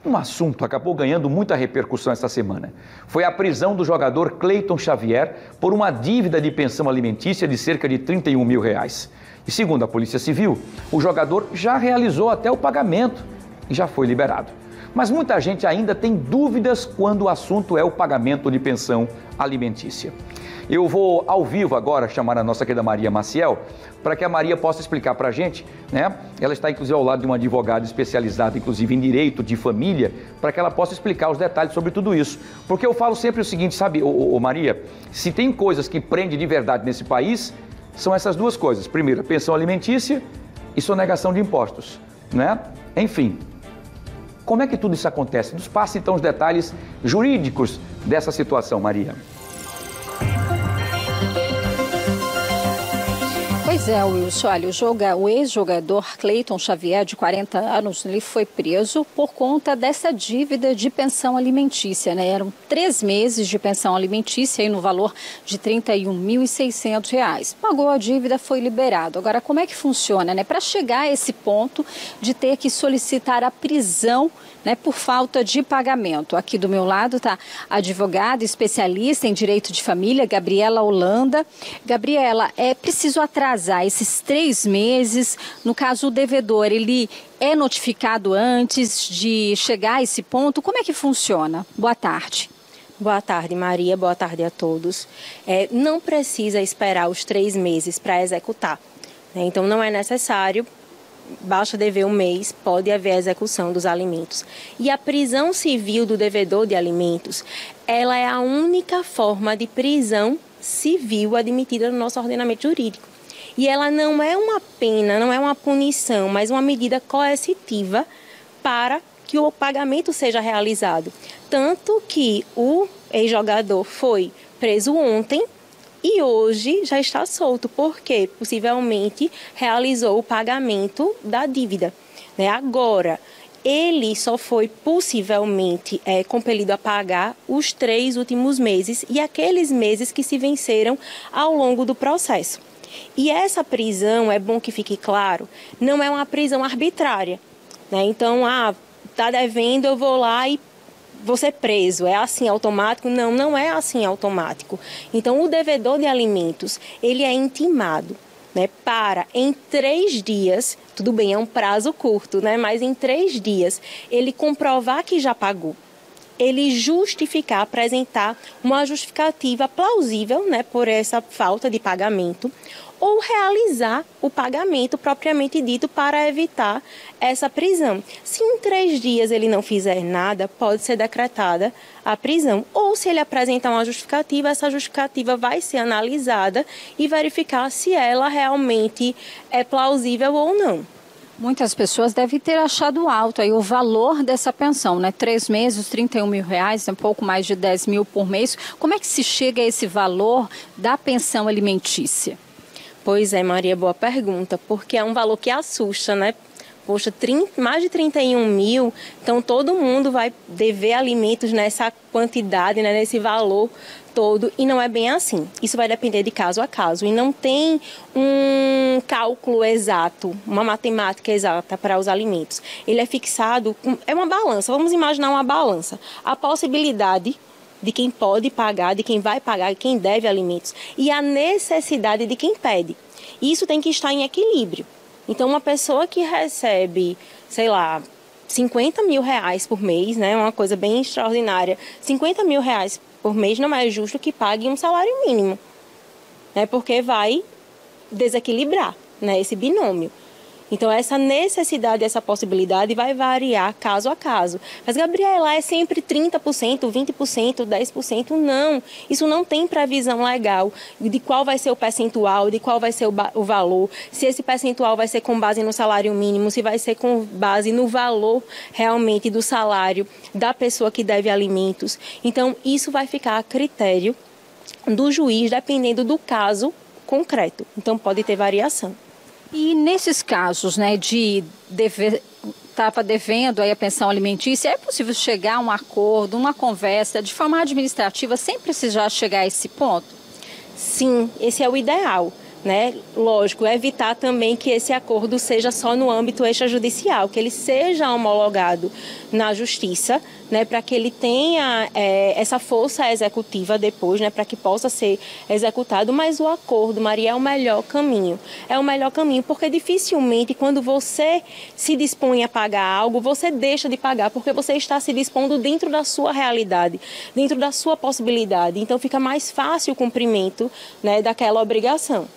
Um assunto acabou ganhando muita repercussão esta semana. Foi a prisão do jogador Cleiton Xavier por uma dívida de pensão alimentícia de cerca de R$31 mil. E segundo a Polícia Civil, o jogador já realizou até o pagamento e já foi liberado. Mas muita gente ainda tem dúvidas quando o assunto é o pagamento de pensão alimentícia. Eu vou ao vivo agora chamar a nossa querida Maria Maciel para que a Maria possa explicar para a gente, né? Ela está inclusive ao lado de uma advogada especializada, inclusive em direito de família, para que ela possa explicar os detalhes sobre tudo isso. Porque eu falo sempre o seguinte, sabe, Maria, se tem coisas que prendem de verdade nesse país, são essas duas coisas. Primeiro, a pensão alimentícia e sonegação de impostos, né? Enfim, como é que tudo isso acontece? Nos passe então os detalhes jurídicos dessa situação, Maria. Pois é, Wilson, olha, o ex-jogador Cleiton Xavier, de 40 anos, ele foi preso por conta dessa dívida de pensão alimentícia, né? Eram 3 meses de pensão alimentícia aí no valor de R$31.600. Pagou a dívida, foi liberado. Agora, como é que funciona, né? Para chegar a esse ponto de ter que solicitar a prisão, né, por falta de pagamento. Aqui do meu lado está a advogada especialista em direito de família, Gabriela Holanda. Gabriela, é preciso atrasar esses 3 meses? No caso, o devedor, ele é notificado antes de chegar a esse ponto? Como é que funciona? Boa tarde. Boa tarde, Maria. Boa tarde a todos. Não precisa esperar os 3 meses para executar, né? Então, não é necessário. Basta dever 1 mês, pode haver a execução dos alimentos. E a prisão civil do devedor de alimentos, ela é a única forma de prisão civil admitida no nosso ordenamento jurídico. E ela não é uma pena, não é uma punição, mas uma medida coercitiva para que o pagamento seja realizado. Tanto que o ex-jogador foi preso ontem, e hoje já está solto, porque possivelmente realizou o pagamento da dívida, né? Agora, ele só foi possivelmente compelido a pagar os 3 últimos meses e aqueles meses que se venceram ao longo do processo. E essa prisão, é bom que fique claro, não é uma prisão arbitrária, né? Então, está devendo, eu vou lá e vou ser preso, é assim automático? Não, não é assim automático. Então, o devedor de alimentos, ele é intimado, né, para em 3 dias, tudo bem, é um prazo curto, né, mas em 3 dias, ele comprovar que já pagou, ele justificar, apresentar uma justificativa plausível, né, por essa falta de pagamento, ou realizar o pagamento propriamente dito para evitar essa prisão. Se em 3 dias ele não fizer nada, pode ser decretada a prisão. Ou se ele apresentar uma justificativa, essa justificativa vai ser analisada e verificar se ela realmente é plausível ou não. Muitas pessoas devem ter achado alto aí o valor dessa pensão, né? 3 meses, R$31 mil, um pouco mais de 10 mil por mês. Como é que se chega a esse valor da pensão alimentícia? Pois é, Maria, boa pergunta, porque é um valor que assusta, né? Poxa, mais de 31 mil, então todo mundo vai dever alimentos nessa quantidade, né, nesse valor todo, e não é bem assim. Isso vai depender de caso a caso, e não tem um cálculo exato, uma matemática exata para os alimentos. Ele é fixado, é uma balança, vamos imaginar uma balança. A possibilidade de quem pode pagar, de quem vai pagar, de quem deve alimentos, e a necessidade de quem pede. Isso tem que estar em equilíbrio. Então, uma pessoa que recebe, sei lá, R$50 mil por mês, né, uma coisa bem extraordinária, R$50 mil por mês não é justo que pague um salário mínimo, né, porque vai desequilibrar, né, esse binômio. Então, essa necessidade, essa possibilidade vai variar caso a caso. Mas, Gabriela, é sempre 30%, 20%, 10%? Não. Isso não tem previsão legal de qual vai ser o percentual, de qual vai ser o valor, se esse percentual vai ser com base no salário mínimo, se vai ser com base no valor realmente do salário da pessoa que deve alimentos. Então, isso vai ficar a critério do juiz, dependendo do caso concreto. Então, pode ter variação. E nesses casos, né, de estava devendo aí a pensão alimentícia, é possível chegar a um acordo, uma conversa de forma administrativa sem precisar chegar a esse ponto? Sim, esse é o ideal. né? Lógico, evitar também que esse acordo seja só no âmbito extrajudicial, que ele seja homologado na justiça, né? Para que ele tenha essa força executiva depois, né? Para que possa ser executado. Mas o acordo, Maria, é o melhor caminho. É o melhor caminho porque dificilmente quando você se dispõe a pagar algo, você deixa de pagar, porque você está se dispondo dentro da sua realidade, dentro da sua possibilidade. Então fica mais fácil o cumprimento, né, daquela obrigação.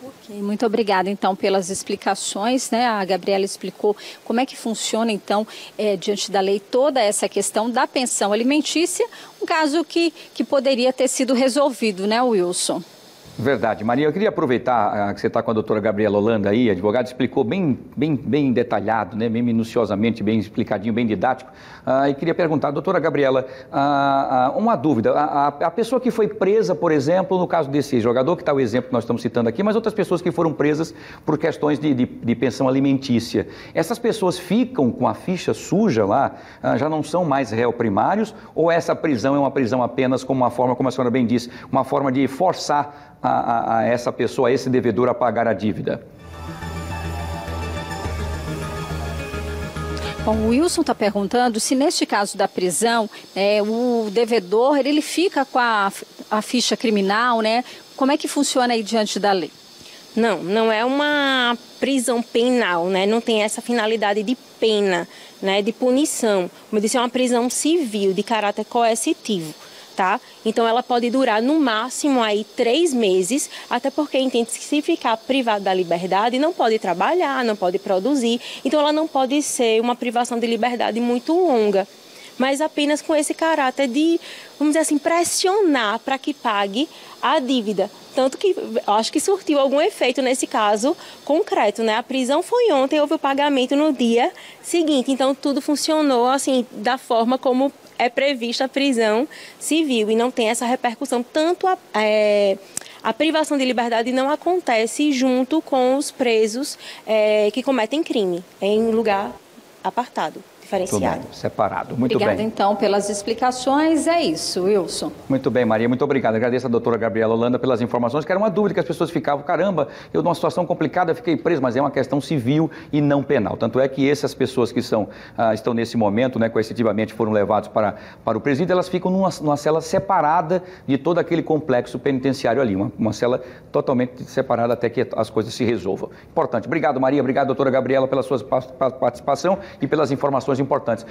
Ok, muito obrigada, então, pelas explicações, né? A Gabriela explicou como é que funciona, então, diante da lei, toda essa questão da pensão alimentícia, um caso que poderia ter sido resolvido, né, Wilson? Verdade. Maria, eu queria aproveitar que você está com a doutora Gabriela Holanda aí, advogada, explicou bem detalhado, né, bem minuciosamente, bem explicadinho, bem didático. E queria perguntar, doutora Gabriela, uma dúvida. A pessoa que foi presa, por exemplo, no caso desse jogador, que está o exemplo que nós estamos citando aqui, mas outras pessoas que foram presas por questões de pensão alimentícia. Essas pessoas ficam com a ficha suja lá, já não são mais réu primários, ou essa prisão é uma prisão apenas como uma forma, como a senhora bem disse, uma forma de forçar a essa pessoa, a esse devedor, a pagar a dívida? Bom, o Wilson está perguntando se neste caso da prisão, o devedor ele fica com a ficha criminal, né? Como é que funciona aí diante da lei? Não é uma prisão penal, né? Não tem essa finalidade de pena, né? De punição. Como eu disse, é uma prisão civil de caráter coercitivo. Tá? Então ela pode durar no máximo aí 3 meses, até porque entende que se ficar privado da liberdade não pode trabalhar, não pode produzir, então ela não pode ser uma privação de liberdade muito longa, mas apenas com esse caráter de, vamos dizer assim, pressionar para que pague a dívida. Tanto que acho que surtiu algum efeito nesse caso concreto, né? A prisão foi ontem, houve o pagamento no dia seguinte, então tudo funcionou assim da forma como é prevista a prisão civil e não tem essa repercussão. Tanto a privação de liberdade não acontece junto com os presos que cometem crime, em lugar apartado, diferenciado. Tudo bem, separado. Muito Obrigada, bem. então, pelas explicações. É isso, Wilson. Muito bem, Maria. Muito obrigado. Agradeço a doutora Gabriela Holanda pelas informações, que era uma dúvida que as pessoas ficavam. Caramba, eu numa situação complicada fiquei preso, mas é uma questão civil e não penal. Tanto é que essas pessoas que estão nesse momento, né, coercitivamente foram levados para o presídio, elas ficam numa cela separada de todo aquele complexo penitenciário ali. Uma cela totalmente separada até que as coisas se resolvam. Importante. Obrigado, Maria. Obrigado, doutora Gabriela, pela sua participação e pelas informações importantes.